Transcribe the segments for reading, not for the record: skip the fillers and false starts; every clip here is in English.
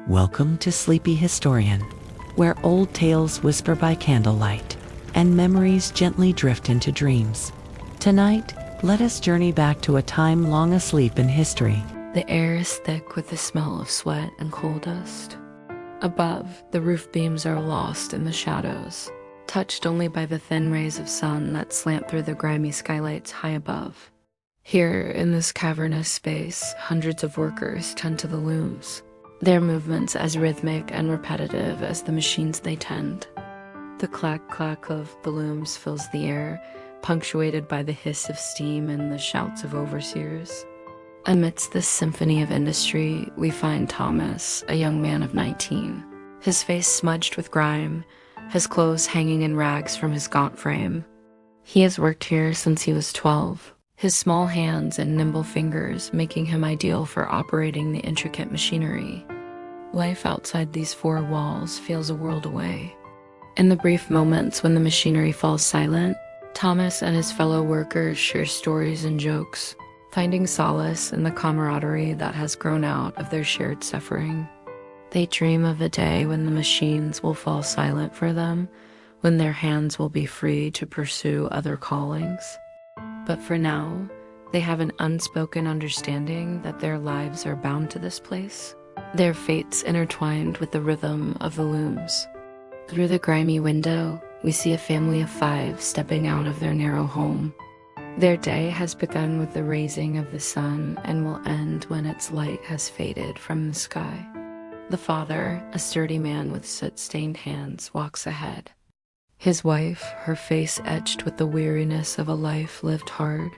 Welcome to Sleepy Historian, where old tales whisper by candlelight and memories gently drift into dreams. Tonight, let us journey back to a time long asleep in history. The air is thick with the smell of sweat and coal dust. Above, the roof beams are lost in the shadows, touched only by the thin rays of sun that slant through the grimy skylights high above. Here, in this cavernous space, hundreds of workers tend to the looms, their movements as rhythmic and repetitive as the machines they tend. The clack-clack of the looms fills the air, punctuated by the hiss of steam and the shouts of overseers. Amidst this symphony of industry, we find Thomas, a young man of 19, his face smudged with grime, his clothes hanging in rags from his gaunt frame. He has worked here since he was 12, his small hands and nimble fingers making him ideal for operating the intricate machinery. Life outside these four walls feels a world away. In the brief moments when the machinery falls silent, Thomas and his fellow workers share stories and jokes, finding solace in the camaraderie that has grown out of their shared suffering. They dream of a day when the machines will fall silent for them, when their hands will be free to pursue other callings. But for now, they have an unspoken understanding that their lives are bound to this place, their fates intertwined with the rhythm of the looms. Through the grimy window, we see a family of 5 stepping out of their narrow home. Their day has begun with the raising of the sun and will end when its light has faded from the sky. The father, a sturdy man with soot-stained hands, walks ahead. His wife, her face etched with the weariness of a life lived hard,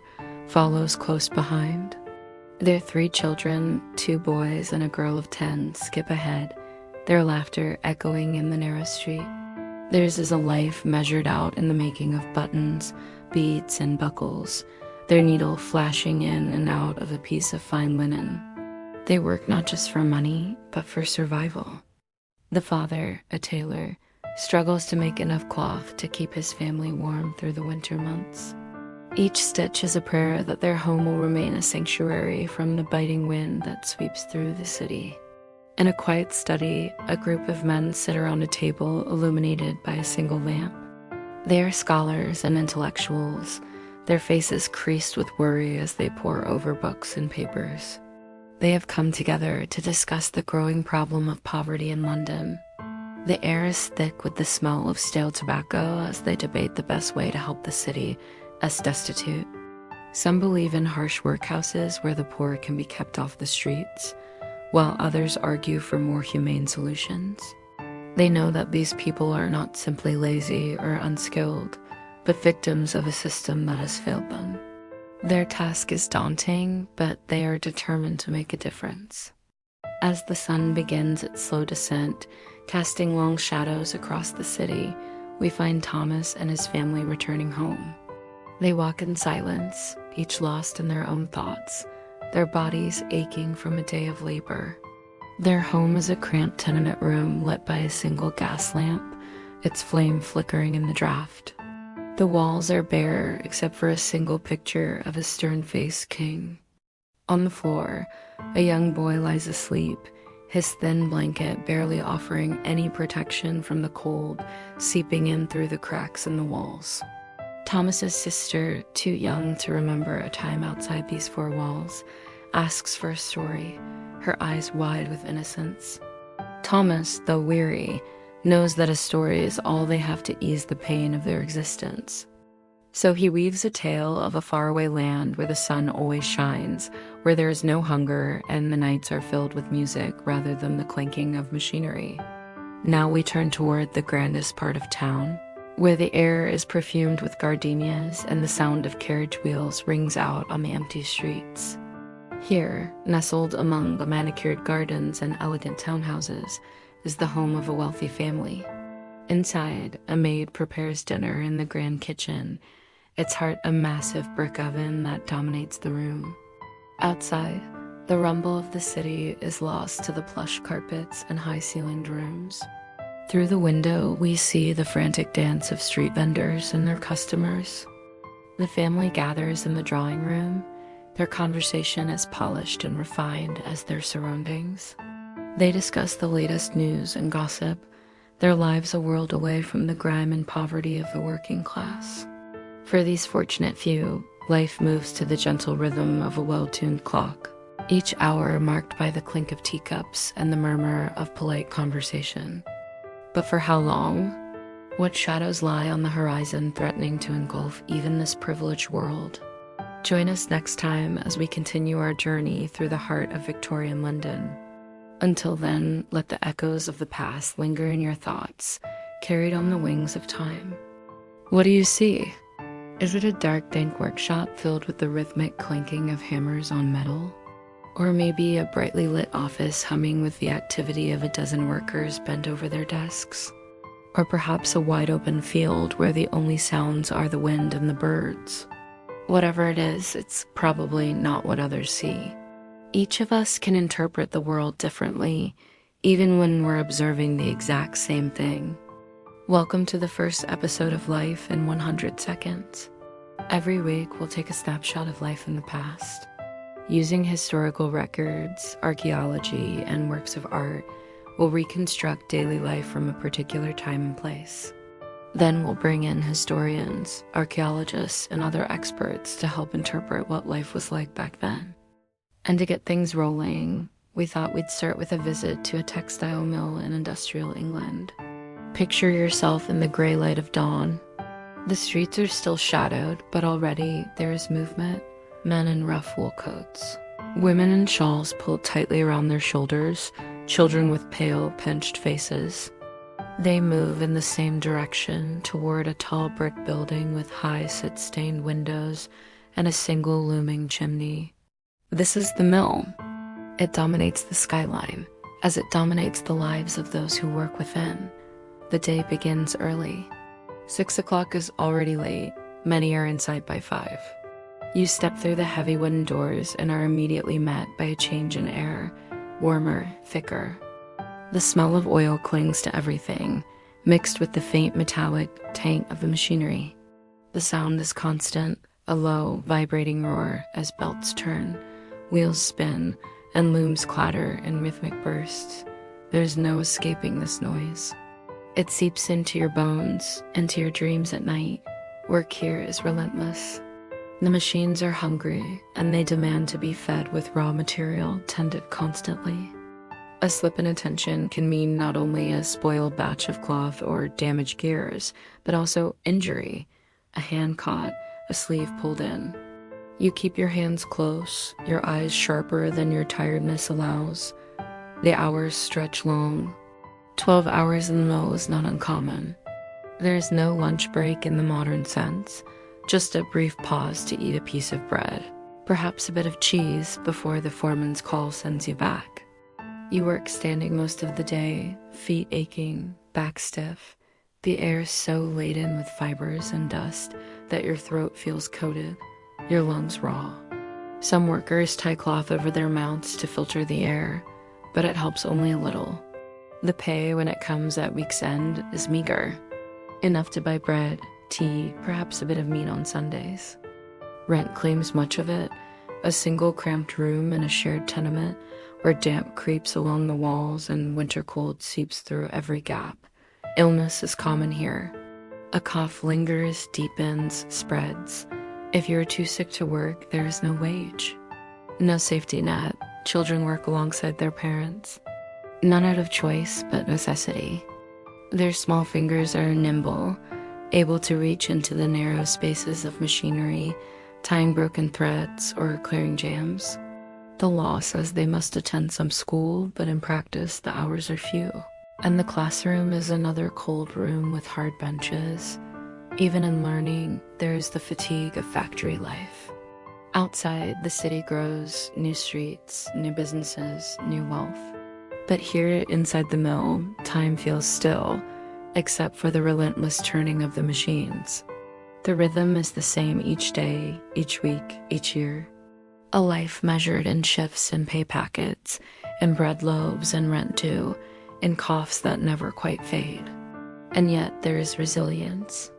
follows close behind. Their 3 children, 2 boys and a girl of 10, skip ahead, their laughter echoing in the narrow street. Theirs is a life measured out in the making of buttons, beads, and buckles, their needle flashing in and out of a piece of fine linen. They work not just for money, but for survival. The father, a tailor, struggles to make enough cloth to keep his family warm through the winter months. Each stitch is a prayer that their home will remain a sanctuary from the biting wind that sweeps through the city. In a quiet study, a group of men sit around a table illuminated by a single lamp. They are scholars and intellectuals, their faces creased with worry as they pore over books and papers. They have come together to discuss the growing problem of poverty in London. The air is thick with the smell of stale tobacco as they debate the best way to help the city as destitute. Some believe in harsh workhouses where the poor can be kept off the streets, while others argue for more humane solutions. They know that these people are not simply lazy or unskilled, but victims of a system that has failed them. Their task is daunting, but they are determined to make a difference. As the sun begins its slow descent, casting long shadows across the city, we find Thomas and his family returning home. They walk in silence, each lost in their own thoughts, their bodies aching from a day of labor. Their home is a cramped tenement room lit by a single gas lamp, its flame flickering in the draft. The walls are bare except for a single picture of a stern-faced king. On the floor, a young boy lies asleep, his thin blanket barely offering any protection from the cold seeping in through the cracks in the walls. Thomas's sister, too young to remember a time outside these 4 walls, asks for a story, her eyes wide with innocence. Thomas, though weary, knows that a story is all they have to ease the pain of their existence. So he weaves a tale of a faraway land where the sun always shines, where there is no hunger and the nights are filled with music rather than the clanking of machinery. Now we turn toward the grandest part of town, where the air is perfumed with gardenias and the sound of carriage wheels rings out on the empty streets. Here, nestled among the manicured gardens and elegant townhouses, is the home of a wealthy family. Inside, a maid prepares dinner in the grand kitchen, its heart a massive brick oven that dominates the room. Outside, the rumble of the city is lost to the plush carpets and high-ceilinged rooms. Through the window, we see the frantic dance of street vendors and their customers. The family gathers in the drawing room, their conversation as polished and refined as their surroundings. They discuss the latest news and gossip, their lives a world away from the grime and poverty of the working class. For these fortunate few, life moves to the gentle rhythm of a well-tuned clock, each hour marked by the clink of teacups and the murmur of polite conversation. But for how long? What shadows lie on the horizon threatening to engulf even this privileged world? Join us next time as we continue our journey through the heart of Victorian London. Until then, let the echoes of the past linger in your thoughts, carried on the wings of time. What do you see? Is it a dark, dank workshop filled with the rhythmic clanking of hammers on metal? Or maybe a brightly lit office humming with the activity of a dozen workers bent over their desks? Or perhaps a wide-open field where the only sounds are the wind and the birds? Whatever it is, it's probably not what others see. Each of us can interpret the world differently, even when we're observing the exact same thing. Welcome to the first episode of Life in 100 Seconds. Every week, we'll take a snapshot of life in the past. Using historical records, archaeology, and works of art, we'll reconstruct daily life from a particular time and place. Then we'll bring in historians, archaeologists, and other experts to help interpret what life was like back then. And to get things rolling, we thought we'd start with a visit to a textile mill in industrial England. Picture yourself in the gray light of dawn. The streets are still shadowed, but already there is movement. Men in rough wool coats, women in shawls pulled tightly around their shoulders, children with pale, pinched faces. They move in the same direction toward a tall brick building with high soot-stained windows and a single looming chimney. This is the mill. It dominates the skyline, as it dominates the lives of those who work within. The day begins early. 6 o'clock is already late. Many are inside by 5. You step through the heavy wooden doors and are immediately met by a change in air, warmer, thicker. The smell of oil clings to everything, mixed with the faint metallic taint of the machinery. The sound is constant, a low, vibrating roar as belts turn, wheels spin, and looms clatter in rhythmic bursts. There's no escaping this noise. It seeps into your bones, into your dreams at night. Work here is relentless. The machines are hungry, and they demand to be fed with raw material tended constantly. A slip in attention can mean not only a spoiled batch of cloth or damaged gears, but also injury, a hand caught, a sleeve pulled in. You keep your hands close, your eyes sharper than your tiredness allows. The hours stretch long. 12 hours in the mill is not uncommon. There's no lunch break in the modern sense, just a brief pause to eat a piece of bread, perhaps a bit of cheese before the foreman's call sends you back. You work standing most of the day, feet aching, back stiff, the air so laden with fibers and dust that your throat feels coated, your lungs raw. Some workers tie cloth over their mouths to filter the air, but it helps only a little. The pay when it comes at week's end is meager, enough to buy bread, tea, perhaps a bit of meat on Sundays. Rent claims much of it, a single cramped room in a shared tenement where damp creeps along the walls and winter cold seeps through every gap. Illness is common here. A cough lingers, deepens, spreads. If you're too sick to work, there is no wage. No safety net. Children work alongside their parents. None out of choice, but necessity. Their small fingers are nimble, able to reach into the narrow spaces of machinery, tying broken threads or clearing jams. The law says they must attend some school, but in practice the hours are few. And the classroom is another cold room with hard benches. Even in learning, there is the fatigue of factory life. Outside, the city grows, new streets, new businesses, new wealth. But here inside the mill, time feels still, except for the relentless turning of the machines. The rhythm is the same each day, each week, each year. A life measured in shifts and pay packets, in bread loaves and rent due, in coughs that never quite fade. And yet there is resilience.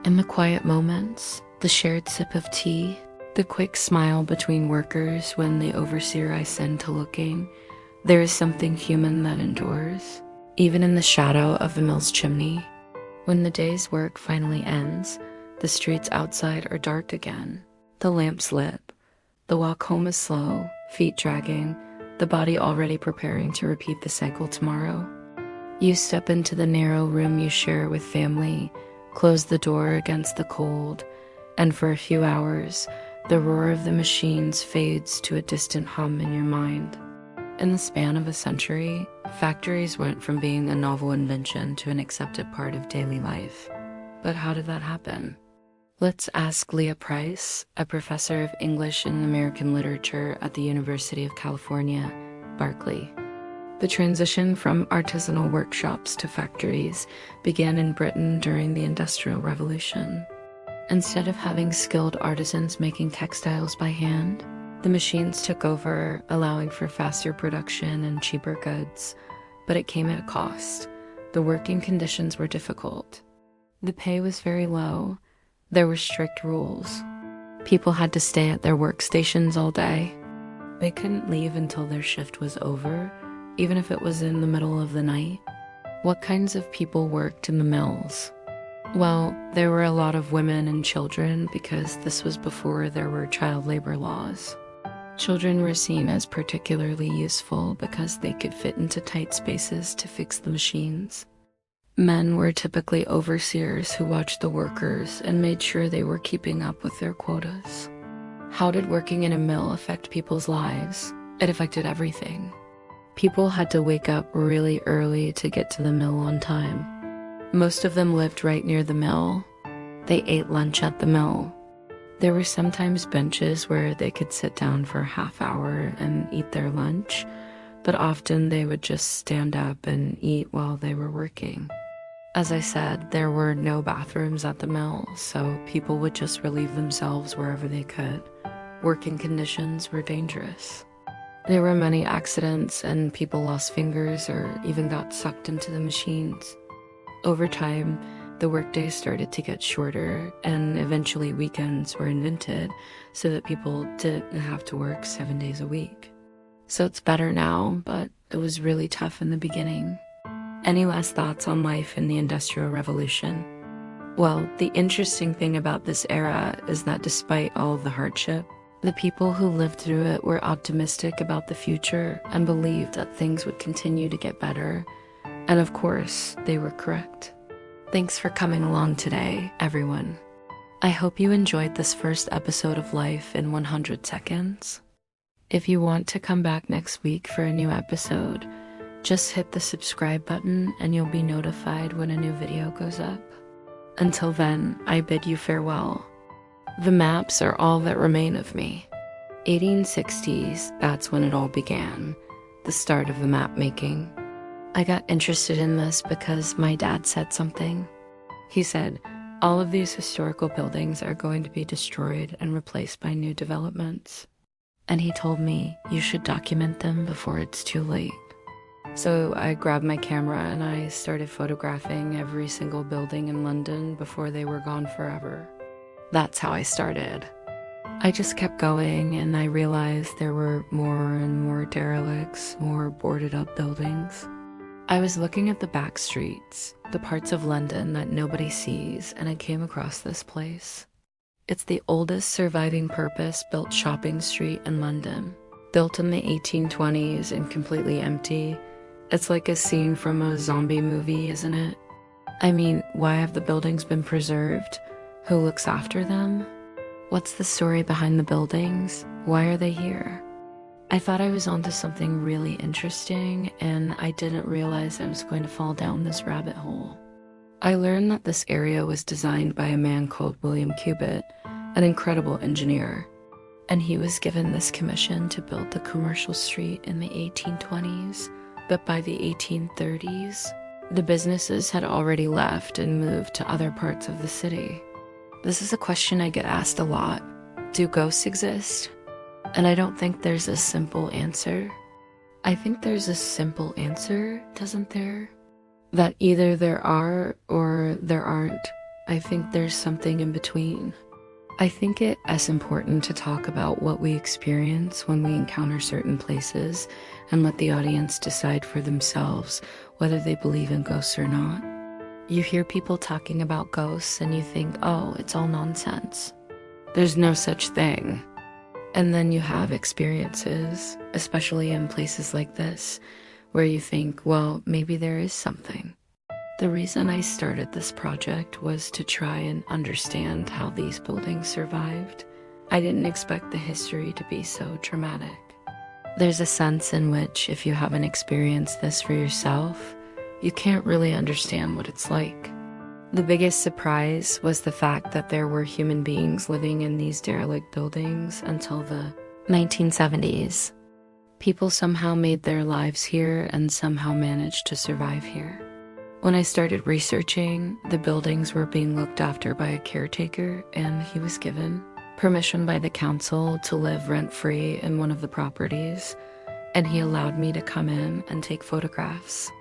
In the quiet moments, the shared sip of tea, the quick smile between workers when the overseer I send to looking, There is something human that endures, even in the shadow of the mill's chimney. When the day's work finally ends, the streets outside are dark again. The lamps lit. The walk home is slow, feet dragging, the body already preparing to repeat the cycle tomorrow. You step into the narrow room you share with family, close the door against the cold, and for a few hours, the roar of the machines fades to a distant hum in your mind. In the span of a century, factories went from being a novel invention to an accepted part of daily life. But how did that happen? Let's ask Leah Price, a professor of English and American literature at the University of California, Berkeley. The transition from artisanal workshops to factories began in Britain during the Industrial Revolution. Instead of having skilled artisans making textiles by hand, the machines took over, allowing for faster production and cheaper goods. But it came at a cost. The working conditions were difficult. The pay was very low. There were strict rules. People had to stay at their workstations all day. They couldn't leave until their shift was over, even if it was in the middle of the night. What kinds of people worked in the mills? Well, there were a lot of women and children because this was before there were child labor laws. Children were seen as particularly useful because they could fit into tight spaces to fix the machines. Men were typically overseers who watched the workers and made sure they were keeping up with their quotas. How did working in a mill affect people's lives? It affected everything. People had to wake up really early to get to the mill on time. Most of them lived right near the mill. They ate lunch at the mill. There were sometimes benches where they could sit down for a half hour and eat their lunch, but often they would just stand up and eat while they were working. As I said, there were no bathrooms at the mill, so people would just relieve themselves wherever they could. Working conditions were dangerous. There were many accidents and people lost fingers or even got sucked into the machines. Over time, the workday started to get shorter, and eventually weekends were invented so that people didn't have to work 7 days a week. So it's better now, but it was really tough in the beginning. Any last thoughts on life in the Industrial Revolution? Well, the interesting thing about this era is that despite all of the hardship, the people who lived through it were optimistic about the future and believed that things would continue to get better. And of course, they were correct. Thanks for coming along today, everyone. I hope you enjoyed this first episode of Life in 100 Seconds. If you want to come back next week for a new episode, just hit the subscribe button and you'll be notified when a new video goes up. Until then, I bid you farewell. The maps are all that remain of me. 1860s, that's when it all began, the start of the map making. I got interested in this because my dad said something. He said, all of these historical buildings are going to be destroyed and replaced by new developments. And he told me you should document them before it's too late. So I grabbed my camera and I started photographing every single building in London before they were gone forever. That's how I started. I just kept going and I realized there were more and more derelicts, more boarded up buildings. I was looking at the back streets, the parts of London that nobody sees, and I came across this place. It's the oldest surviving purpose-built shopping street in London. Built in the 1820s and completely empty. It's like a scene from a zombie movie, isn't it? I mean, why have the buildings been preserved? Who looks after them? What's the story behind the buildings? Why are they here? I thought I was onto something really interesting, and I didn't realize I was going to fall down this rabbit hole. I learned that this area was designed by a man called William Cubitt, an incredible engineer, and he was given this commission to build the commercial street in the 1820s, but by the 1830s, the businesses had already left and moved to other parts of the city. This is a question I get asked a lot. Do ghosts exist? And I don't think there's a simple answer. I think there's a simple answer, doesn't there? That either there are or there aren't. I think there's something in between. I think it as important to talk about what we experience when we encounter certain places and let the audience decide for themselves whether they believe in ghosts or not. You hear people talking about ghosts and you think, oh, it's all nonsense. There's no such thing. And then you have experiences, especially in places like this, where you think, well, maybe there is something. The reason I started this project was to try and understand how these buildings survived. I didn't expect the history to be so dramatic. There's a sense in which if you haven't experienced this for yourself, you can't really understand what it's like. The biggest surprise was the fact that there were human beings living in these derelict buildings until the 1970s. People somehow made their lives here and somehow managed to survive here. When I started researching, the buildings were being looked after by a caretaker, and he was given permission by the council to live rent-free in one of the properties, and he allowed me to come in and take photographs.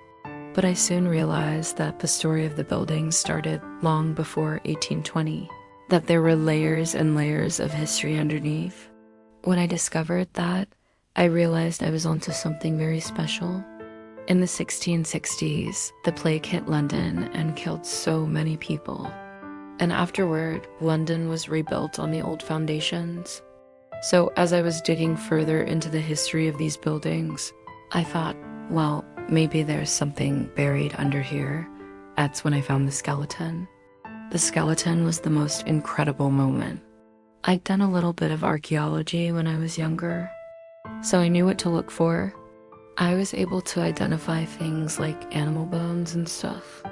But I soon realized that the story of the buildings started long before 1820, that there were layers and layers of history underneath. When I discovered that, I realized I was onto something very special. In the 1660s, the plague hit London and killed so many people. And afterward, London was rebuilt on the old foundations. So as I was digging further into the history of these buildings, I thought, well, maybe there's something buried under here. That's when I found the skeleton. The skeleton was the most incredible moment. I'd done a little bit of archaeology when I was younger, so I knew what to look for. I was able to identify things like animal bones and stuff.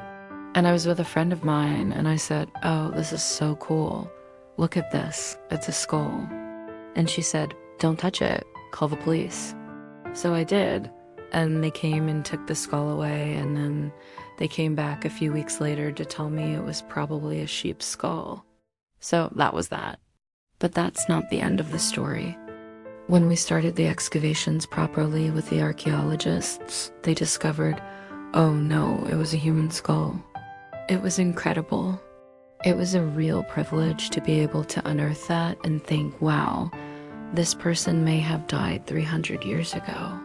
And I was with a friend of mine and I said, oh, this is so cool. Look at this, it's a skull. And she said, don't touch it, call the police. So I did, and they came and took the skull away, and then they came back a few weeks later to tell me it was probably a sheep's skull. So that was that. But that's not the end of the story. When we started the excavations properly with the archaeologists, they discovered, oh no, it was a human skull. It was incredible. It was a real privilege to be able to unearth that and think, wow, this person may have died 300 years ago.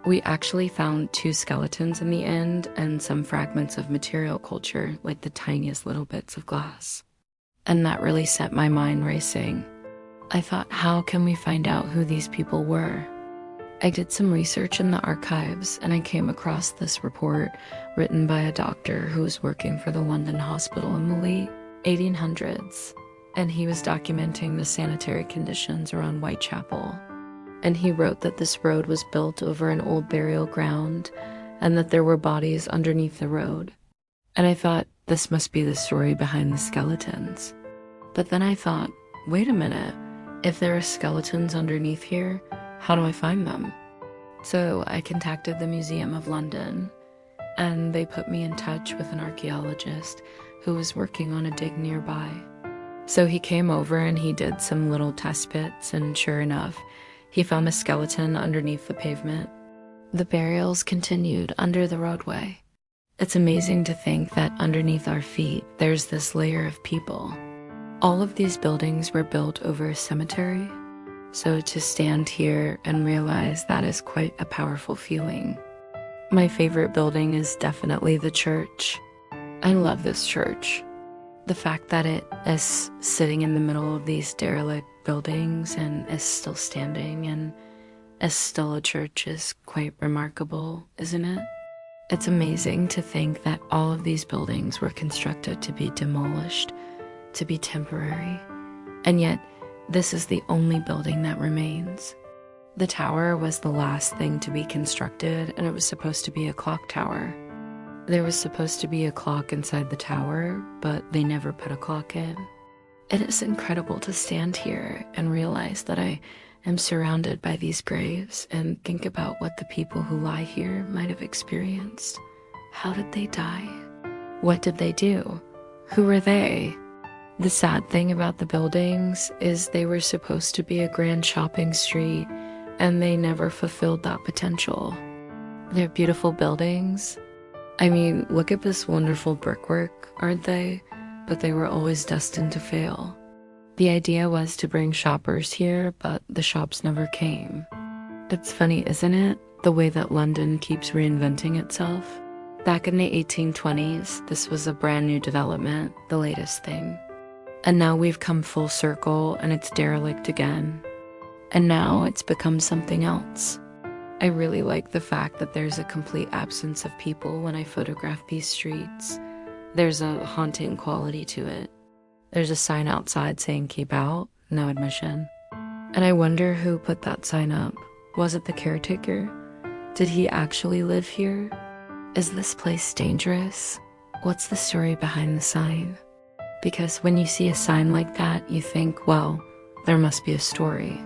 We actually found 2 skeletons in the end and some fragments of material culture, like the tiniest little bits of glass. And that really set my mind racing. I thought, how can we find out who these people were? I did some research in the archives and I came across this report written by a doctor who was working for the London hospital in the late 1800s. And he was documenting the sanitary conditions around Whitechapel. And he wrote that this road was built over an old burial ground and that there were bodies underneath the road. And I thought, this must be the story behind the skeletons. But then I thought, wait a minute. If there are skeletons underneath here, how do I find them? So I contacted the Museum of London, and they put me in touch with an archaeologist who was working on a dig nearby. So he came over and he did some little test pits, and sure enough, he found a skeleton underneath the pavement. The burials continued under the roadway. It's amazing to think that underneath our feet, there's this layer of people. All of these buildings were built over a cemetery, so to stand here and realize that is quite a powerful feeling. My favorite building is definitely the church. I love this church. The fact that it is sitting in the middle of these derelict buildings and is still standing and is still a church is quite remarkable, isn't it? It's amazing to think that all of these buildings were constructed to be demolished, to be temporary, and yet this is the only building that remains. The tower was the last thing to be constructed, and it was supposed to be a clock tower. There was supposed to be a clock inside the tower, but they never put a clock in. It is incredible to stand here and realize that I am surrounded by these graves and think about what the people who lie here might have experienced. How did they die? What did they do? Who were they? The sad thing about the buildings is they were supposed to be a grand shopping street, and they never fulfilled that potential. They're beautiful buildings. I mean, look at this wonderful brickwork, aren't they? But they were always destined to fail. The idea was to bring shoppers here, but the shops never came. It's funny, isn't it? The way that London keeps reinventing itself. Back in the 1820s, this was a brand new development, the latest thing. And now we've come full circle and it's derelict again. And now it's become something else. I really like the fact that there's a complete absence of people when I photograph these streets. There's a haunting quality to it. There's a sign outside saying keep out, no admission. And I wonder who put that sign up. Was it the caretaker? Did he actually live here? Is this place dangerous? What's the story behind the sign? Because when you see a sign like that, you think, well, there must be a story.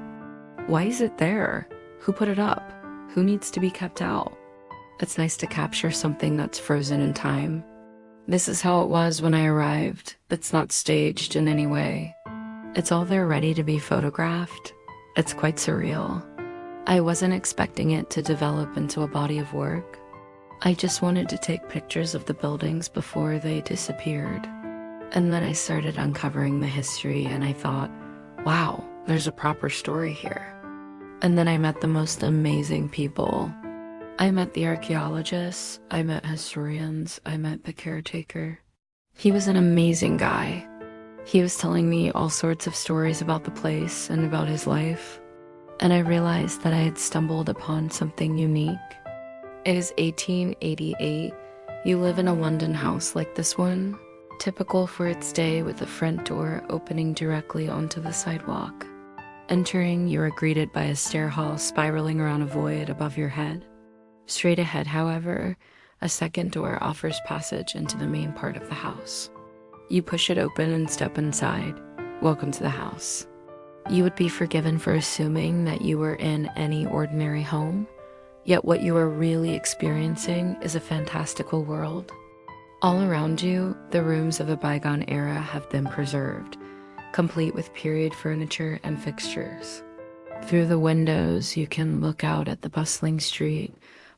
Why is it there? Who put it up? Who needs to be kept out? It's nice to capture something that's frozen in time. This is how it was when I arrived. It's not staged in any way. It's all there ready to be photographed. It's quite surreal. I wasn't expecting it to develop into a body of work. I just wanted to take pictures of the buildings before they disappeared. And then I started uncovering the history and I thought, wow, there's a proper story here. And then I met the most amazing people. I met the archaeologists, I met historians, I met the caretaker. He was an amazing guy. He was telling me all sorts of stories about the place and about his life. And I realized that I had stumbled upon something unique. It is 1888. You live in a London house like this one, typical for its day with a front door opening directly onto the sidewalk. Entering, you are greeted by a stair hall spiraling around a void above your head. Straight ahead, however, a second door offers passage into the main part of the house. You push it open and step inside. Welcome to the house. You would be forgiven for assuming that you were in any ordinary home, yet what you are really experiencing is a fantastical world. All around you, the rooms of a bygone era have been preserved, complete with period furniture and fixtures. Through the windows, you can look out at the bustling street,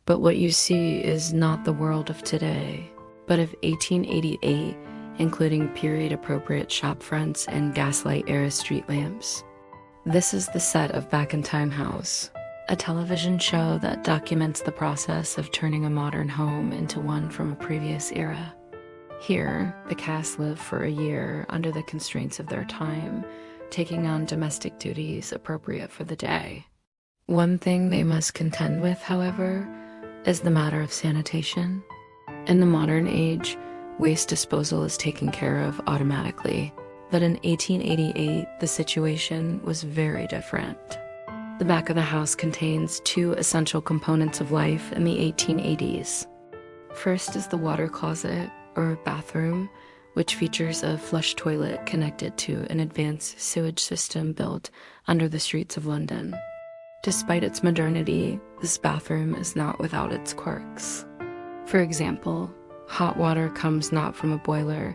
but what you see is not the world of today, but of 1888, including period-appropriate shop fronts and gaslight-era street lamps. This is the set of Back in Townhouse, a television show that documents the process of turning a modern home into one from a previous era. Here, the cast live for a year under the constraints of their time, taking on domestic duties appropriate for the day. One thing they must contend with, however, is the matter of sanitation. In the modern age, waste disposal is taken care of automatically, but in 1888, the situation was very different. The back of the house contains two essential components of life in the 1880s. First is the water closet, or bathroom, which features a flush toilet connected to an advanced sewage system built under the streets of London. Despite its modernity, this bathroom is not without its quirks. For example, hot water comes not from a boiler,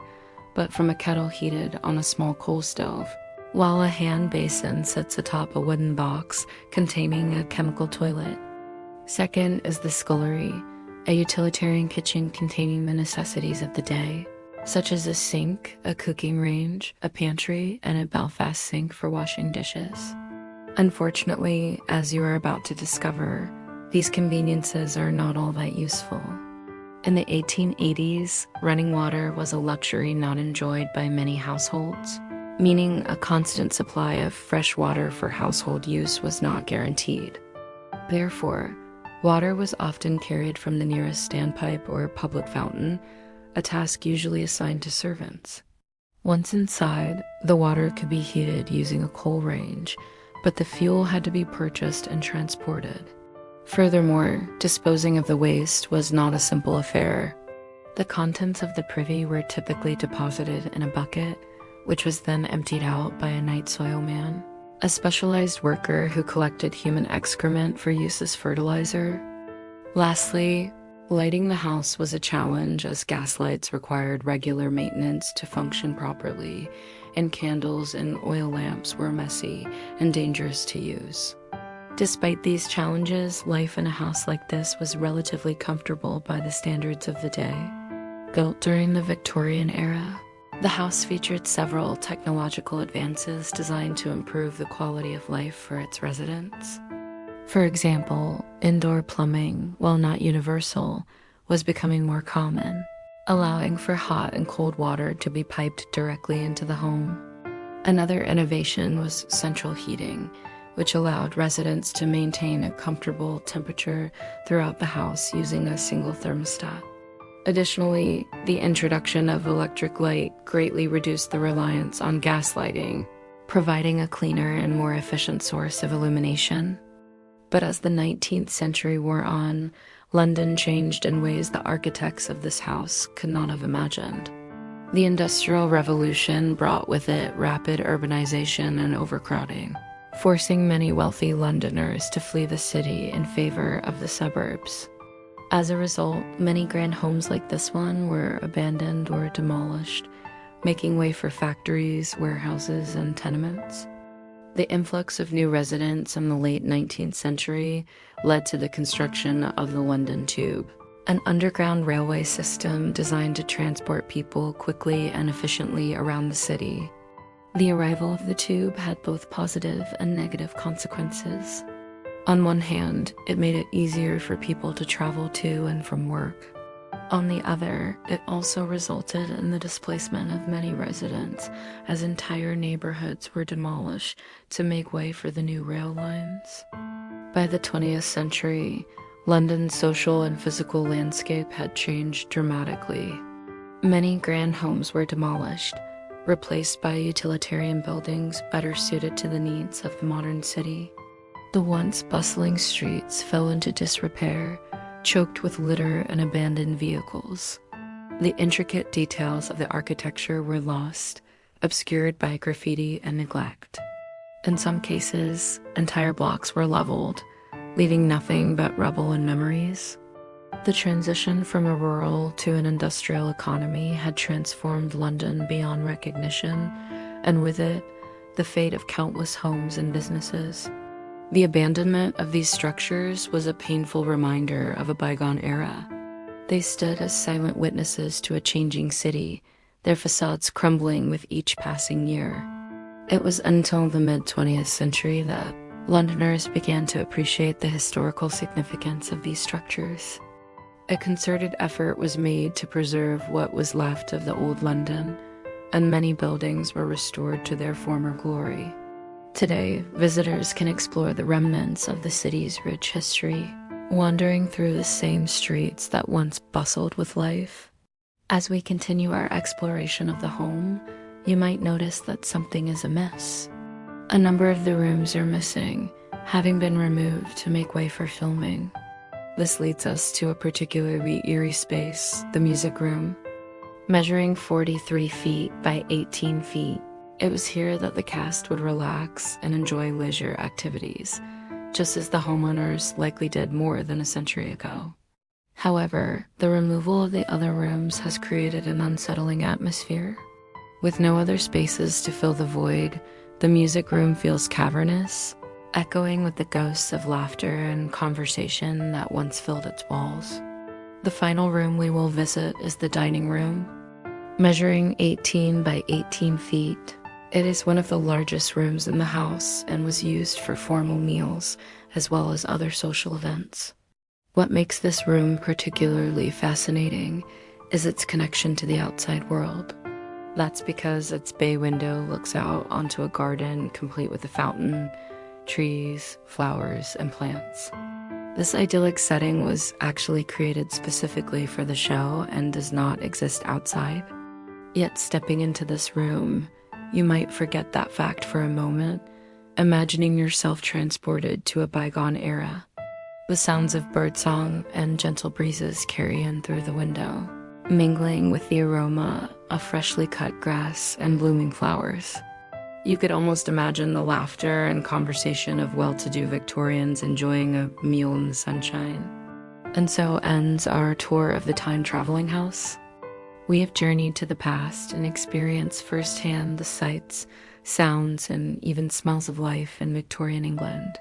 but from a kettle heated on a small coal stove, while a hand basin sits atop a wooden box containing a chemical toilet. Second is the scullery, a utilitarian kitchen containing the necessities of the day, such as a sink, a cooking range, a pantry, and a Belfast sink for washing dishes. Unfortunately, as you are about to discover, these conveniences are not all that useful. In the 1880s, running water was a luxury not enjoyed by many households, meaning a constant supply of fresh water for household use was not guaranteed. Therefore, water was often carried from the nearest standpipe or public fountain, a task usually assigned to servants. Once inside, the water could be heated using a coal range, but the fuel had to be purchased and transported. Furthermore, disposing of the waste was not a simple affair. The contents of the privy were typically deposited in a bucket, which was then emptied out by a night soil man, a specialized worker who collected human excrement for use as fertilizer. Lastly, lighting the house was a challenge as gas lights required regular maintenance to function properly, and candles and oil lamps were messy and dangerous to use. Despite these challenges, life in a house like this was relatively comfortable by the standards of the day. Built during the Victorian era, The house featured several technological advances designed to improve the quality of life for its residents. For example, indoor plumbing, while not universal, was becoming more common, allowing for hot and cold water to be piped directly into the home. Another innovation was central heating, which allowed residents to maintain a comfortable temperature throughout the house using a single thermostat. Additionally, the introduction of electric light greatly reduced the reliance on gas lighting, providing a cleaner and more efficient source of illumination. But as the 19th century wore on, London changed in ways the architects of this house could not have imagined. The Industrial Revolution brought with it rapid urbanization and overcrowding, forcing many wealthy Londoners to flee the city in favor of the suburbs. As a result, many grand homes like this one were abandoned or demolished, making way for factories, warehouses, and tenements. The influx of new residents in the late 19th century led to the construction of the London Tube, an underground railway system designed to transport people quickly and efficiently around the city. The arrival of the tube had both positive and negative consequences. On one hand, it made it easier for people to travel to and from work. On the other, it also resulted in the displacement of many residents as entire neighborhoods were demolished to make way for the new rail lines. By the 20th century, London's social and physical landscape had changed dramatically. Many grand homes were demolished, replaced by utilitarian buildings better suited to the needs of the modern city. The once bustling streets fell into disrepair, choked with litter and abandoned vehicles. The intricate details of the architecture were lost, obscured by graffiti and neglect. In some cases, entire blocks were leveled, leaving nothing but rubble and memories. The transition from a rural to an industrial economy had transformed London beyond recognition, and with it, the fate of countless homes and businesses. The abandonment of these structures was a painful reminder of a bygone era. They stood as silent witnesses to a changing city, their facades crumbling with each passing year. It was until the mid-20th century that Londoners began to appreciate the historical significance of these structures. A concerted effort was made to preserve what was left of the old London, and many buildings were restored to their former glory. Today, visitors can explore the remnants of the city's rich history, wandering through the same streets that once bustled with life. As we continue our exploration of the home, you might notice that something is amiss. A number of the rooms are missing, having been removed to make way for filming. This leads us to a particularly eerie space, the music room. Measuring 43 feet by 18 feet, it was here that the cast would relax and enjoy leisure activities, just as the homeowners likely did more than a century ago. However, the removal of the other rooms has created an unsettling atmosphere. With no other spaces to fill the void, the music room feels cavernous, echoing with the ghosts of laughter and conversation that once filled its walls. The final room we will visit is the dining room. Measuring 18 by 18 feet, it is one of the largest rooms in the house and was used for formal meals as well as other social events. What makes this room particularly fascinating is its connection to the outside world. That's because its bay window looks out onto a garden complete with a fountain, trees, flowers, and plants. This idyllic setting was actually created specifically for the show and does not exist outside. Yet stepping into this room, you might forget that fact for a moment, imagining yourself transported to a bygone era. The sounds of birdsong and gentle breezes carry in through the window, mingling with the aroma of freshly cut grass and blooming flowers. You could almost imagine the laughter and conversation of well-to-do Victorians enjoying a meal in the sunshine. And so ends our tour of the time-traveling house. We have journeyed to the past and experienced firsthand the sights, sounds, and even smells of life in Victorian England.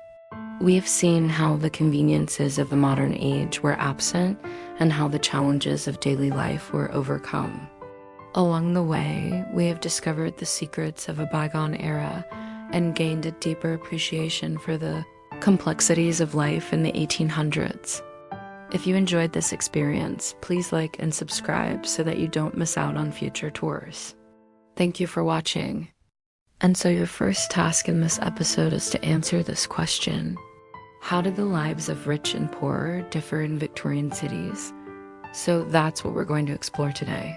We have seen how the conveniences of the modern age were absent and how the challenges of daily life were overcome. Along the way, we have discovered the secrets of a bygone era and gained a deeper appreciation for the complexities of life in the 1800s. If you enjoyed this experience, please like and subscribe so that you don't miss out on future tours. Thank you for watching. And so your first task in this episode is to answer this question. How did the lives of rich and poor differ in Victorian cities? So that's what we're going to explore today.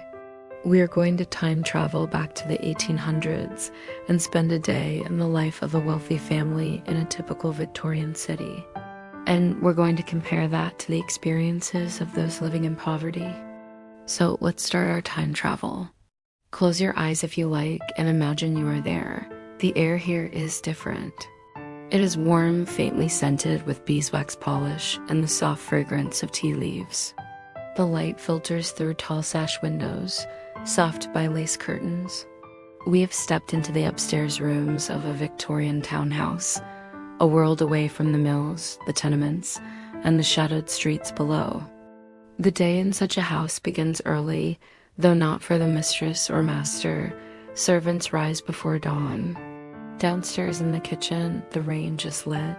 We are going to time travel back to the 1800s and spend a day in the life of a wealthy family in a typical Victorian city. And we're going to compare that to the experiences of those living in poverty. So let's start our time travel. Close your eyes if you like and imagine you are there. The air here is different. It is warm, faintly scented with beeswax polish and the soft fragrance of tea leaves. The light filters through tall sash windows, soft by lace curtains. We have stepped into the upstairs rooms of a Victorian townhouse, a world away from the mills, the tenements, and the shadowed streets below. The day in such a house begins early, though not for the mistress or master. Servants rise before dawn. Downstairs in the kitchen, the range is lit,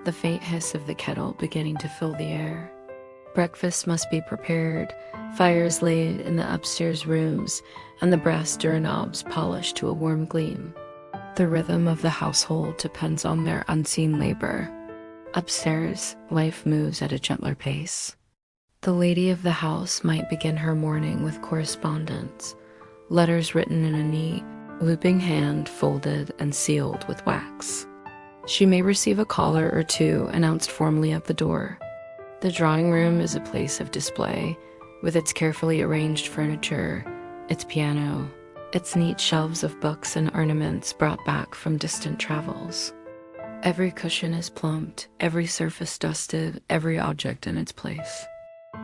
the faint hiss of the kettle beginning to fill the air. Breakfast must be prepared, fires laid in the upstairs rooms, and the brass doorknobs polished to a warm gleam. The rhythm of the household depends on their unseen labor. Upstairs, life moves at a gentler pace. The lady of the house might begin her morning with correspondence, letters written in a neat, looping hand folded and sealed with wax. She may receive a caller or two announced formally at the door. The drawing room is a place of display, with its carefully arranged furniture, its piano, its neat shelves of books and ornaments brought back from distant travels. Every cushion is plumped, every surface dusted, every object in its place.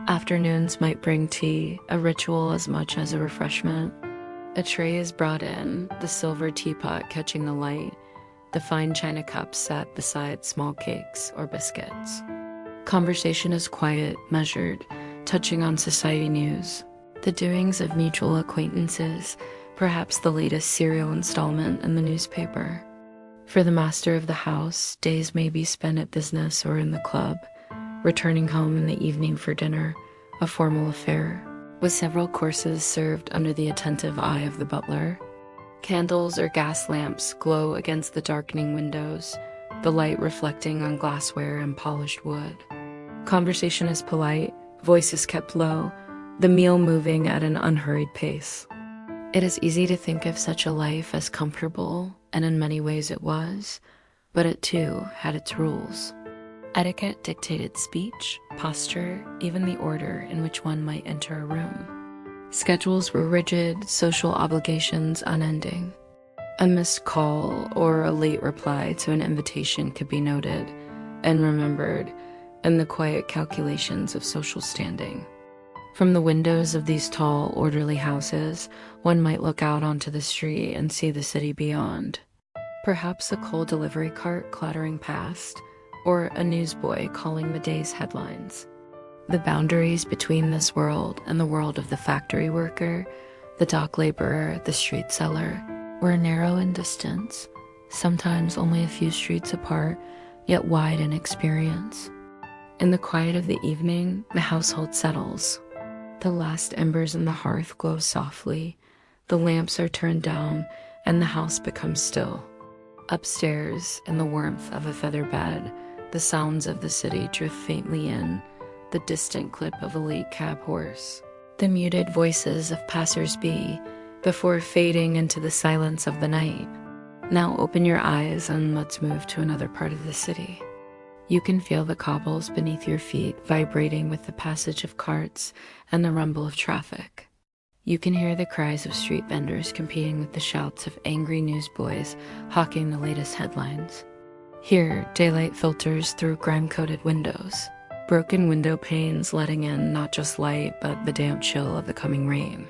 Afternoons might bring tea, a ritual as much as a refreshment. A tray is brought in, the silver teapot catching the light, the fine china cups set beside small cakes or biscuits. Conversation is quiet, measured, touching on society news, the doings of mutual acquaintances, perhaps the latest serial installment in the newspaper. For the master of the house, days may be spent at business or in the club, returning home in the evening for dinner, a formal affair, with several courses served under the attentive eye of the butler. Candles or gas lamps glow against the darkening windows, the light reflecting on glassware and polished wood. Conversation is polite, voices kept low, the meal moving at an unhurried pace. It is easy to think of such a life as comfortable, and in many ways it was, but it too had its rules. Etiquette dictated speech, posture, even the order in which one might enter a room. Schedules were rigid, social obligations unending. A missed call or a late reply to an invitation could be noted and remembered in the quiet calculations of social standing. From the windows of these tall, orderly houses, one might look out onto the street and see the city beyond. Perhaps a coal delivery cart clattering past, or a newsboy calling the day's headlines. The boundaries between this world and the world of the factory worker, the dock laborer, the street seller, were narrow in distance, sometimes only a few streets apart, yet wide in experience. In the quiet of the evening, the household settles. The last embers in the hearth glow softly, the lamps are turned down, and the house becomes still. Upstairs, in the warmth of a feather bed, the sounds of the city drift faintly in, the distant clip of a late cab horse, the muted voices of passers-by, before fading into the silence of the night. Now open your eyes and let's move to another part of the city. You can feel the cobbles beneath your feet vibrating with the passage of carts and the rumble of traffic. You can hear the cries of street vendors competing with the shouts of angry newsboys hawking the latest headlines. Here, daylight filters through grime-coated windows, broken window panes letting in not just light but the damp chill of the coming rain.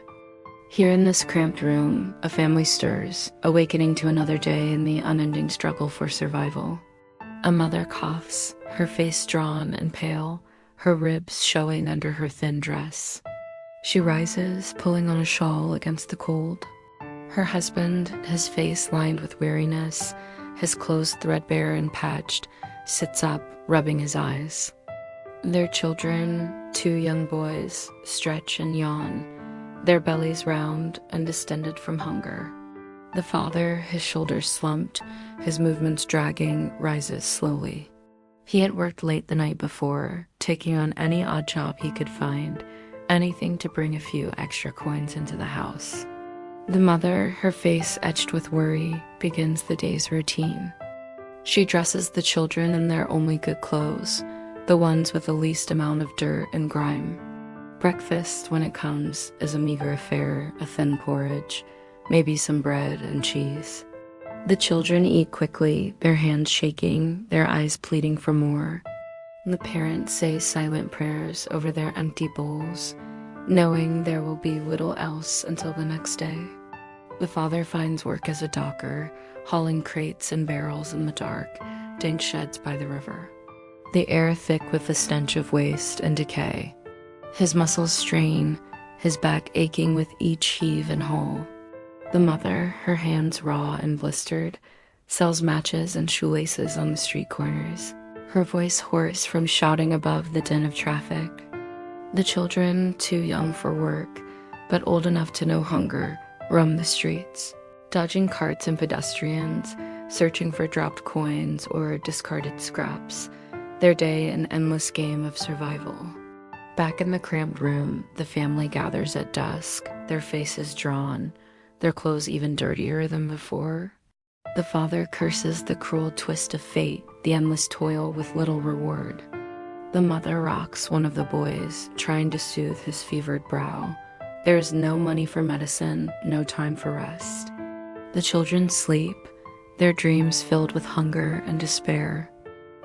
Here in this cramped room, a family stirs, awakening to another day in the unending struggle for survival. A mother coughs, her face drawn and pale, her ribs showing under her thin dress. She rises, pulling on a shawl against the cold. Her husband, his face lined with weariness, his clothes threadbare and patched, sits up, rubbing his eyes. Their children, 2 young boys, stretch and yawn, their bellies round and distended from hunger. The father, his shoulders slumped, his movements dragging, rises slowly. He had worked late the night before, taking on any odd job he could find, anything to bring a few extra coins into the house. The mother, her face etched with worry, begins the day's routine. She dresses the children in their only good clothes, the ones with the least amount of dirt and grime. Breakfast, when it comes, is a meager affair, a thin porridge, maybe some bread and cheese. The children eat quickly, their hands shaking, their eyes pleading for more. The parents say silent prayers over their empty bowls, knowing there will be little else until the next day. The father finds work as a docker, hauling crates and barrels in the dark, dank sheds by the river. The air thick with the stench of waste and decay. His muscles strain, his back aching with each heave and haul. The mother, her hands raw and blistered, sells matches and shoelaces on the street corners, her voice hoarse from shouting above the din of traffic. The children, too young for work, but old enough to know hunger, roam the streets, dodging carts and pedestrians, searching for dropped coins or discarded scraps, their day an endless game of survival. Back in the cramped room, the family gathers at dusk, their faces drawn, their clothes even dirtier than before. The father curses the cruel twist of fate, the endless toil with little reward. The mother rocks one of the boys, trying to soothe his fevered brow. There is no money for medicine, no time for rest. The children sleep, their dreams filled with hunger and despair.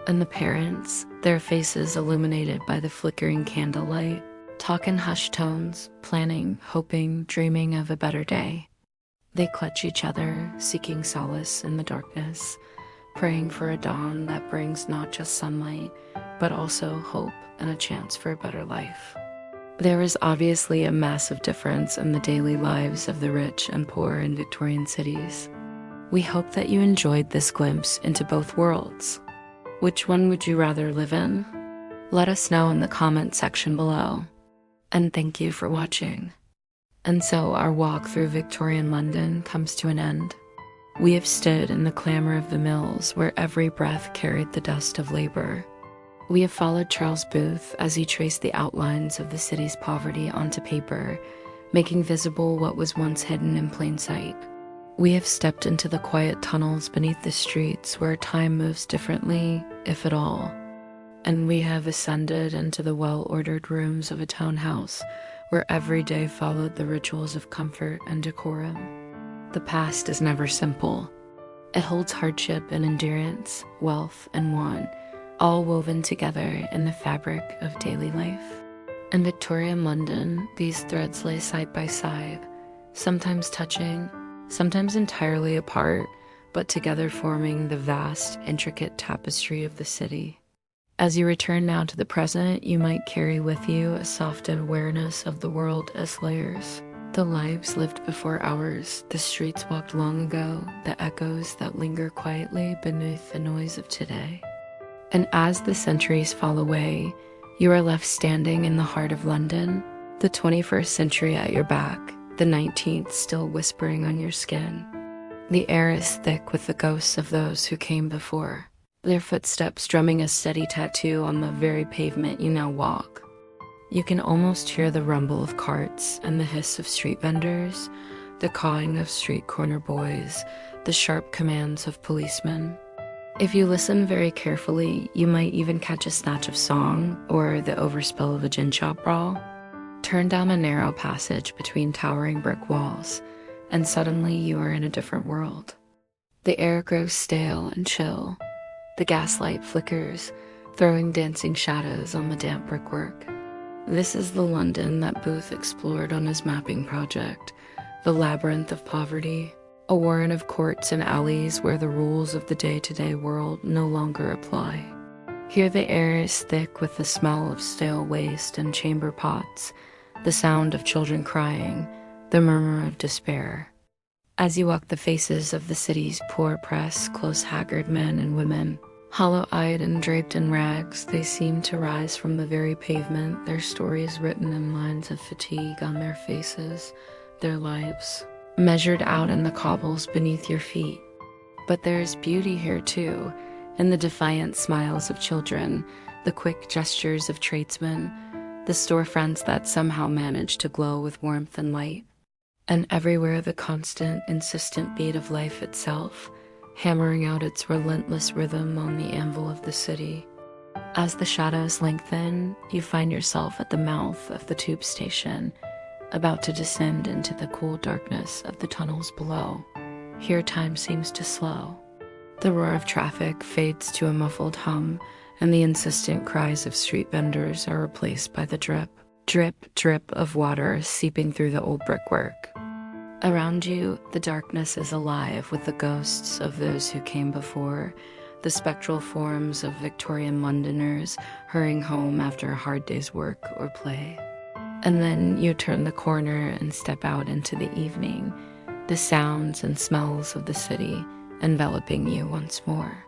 And the parents, their faces illuminated by the flickering candlelight, talk in hushed tones, planning, hoping, dreaming of a better day. They clutch each other, seeking solace in the darkness, praying for a dawn that brings not just sunlight, but also hope and a chance for a better life. There is obviously a massive difference in the daily lives of the rich and poor in Victorian cities. We hope that you enjoyed this glimpse into both worlds. Which one would you rather live in? Let us know in the comment section below. And thank you for watching. And so our walk through Victorian London comes to an end. We have stood in the clamor of the mills where every breath carried the dust of labor. We have followed Charles Booth as he traced the outlines of the city's poverty onto paper, making visible what was once hidden in plain sight. We have stepped into the quiet tunnels beneath the streets where time moves differently, if at all. And we have ascended into the well-ordered rooms of a townhouse where every day followed the rituals of comfort and decorum. The past is never simple. It holds hardship and endurance, wealth and want, all woven together in the fabric of daily life. In Victorian London, these threads lay side by side, sometimes touching, sometimes entirely apart, but together forming the vast, intricate tapestry of the city. As you return now to the present, you might carry with you a softened awareness of the world as layers. The lives lived before ours, the streets walked long ago, the echoes that linger quietly beneath the noise of today. And as the centuries fall away, you are left standing in the heart of London, the 21st century at your back, the 19th still whispering on your skin. The air is thick with the ghosts of those who came before, their footsteps drumming a steady tattoo on the very pavement you now walk. You can almost hear the rumble of carts and the hiss of street vendors, the cawing of street corner boys, the sharp commands of policemen. If you listen very carefully, you might even catch a snatch of song or the overspill of a gin shop brawl. Turn down a narrow passage between towering brick walls, and suddenly you are in a different world. The air grows stale and chill. The gaslight flickers, throwing dancing shadows on the damp brickwork. This is the London that Booth explored on his mapping project, the labyrinth of poverty, a warren of courts and alleys where the rules of the day-to-day world no longer apply. Here the air is thick with the smell of stale waste and chamber pots, the sound of children crying, the murmur of despair. As you walk the faces of the city's poor press, close haggard men and women, hollow-eyed and draped in rags, they seem to rise from the very pavement, their stories written in lines of fatigue on their faces, their lives measured out in the cobbles beneath your feet. But there's beauty here too, in the defiant smiles of children, the quick gestures of tradesmen, the storefronts that somehow manage to glow with warmth and light. And everywhere the constant, insistent beat of life itself, hammering out its relentless rhythm on the anvil of the city. As the shadows lengthen, you find yourself at the mouth of the tube station, about to descend into the cool darkness of the tunnels below. Here time seems to slow. The roar of traffic fades to a muffled hum, and the insistent cries of street vendors are replaced by the drip, drip of water seeping through the old brickwork. Around you, the darkness is alive with the ghosts of those who came before, the spectral forms of Victorian Londoners hurrying home after a hard day's work or play. And then you turn the corner and step out into the evening, the sounds and smells of the city enveloping you once more.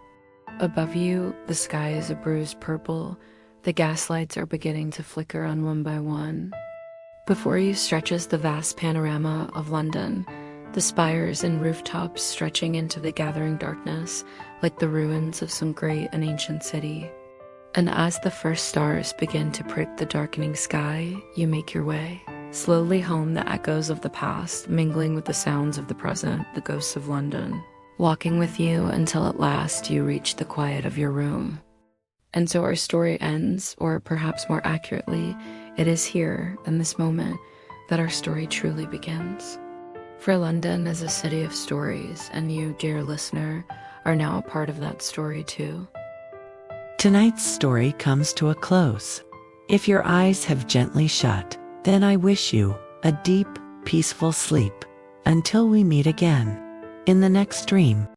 Above you, the sky is a bruised purple. The gaslights are beginning to flicker on one by one. Before you stretches the vast panorama of London, the spires and rooftops stretching into the gathering darkness like the ruins of some great and ancient city. And as the first stars begin to prick the darkening sky, you make your way, slowly home the echoes of the past, mingling with the sounds of the present, the ghosts of London, walking with you until at last you reach the quiet of your room. And so our story ends, or perhaps more accurately, it is here, in this moment, that our story truly begins. For London is a city of stories, and you, dear listener, are now a part of that story too. Tonight's story comes to a close. If your eyes have gently shut, then I wish you a deep, peaceful sleep. Until we meet again in the next dream.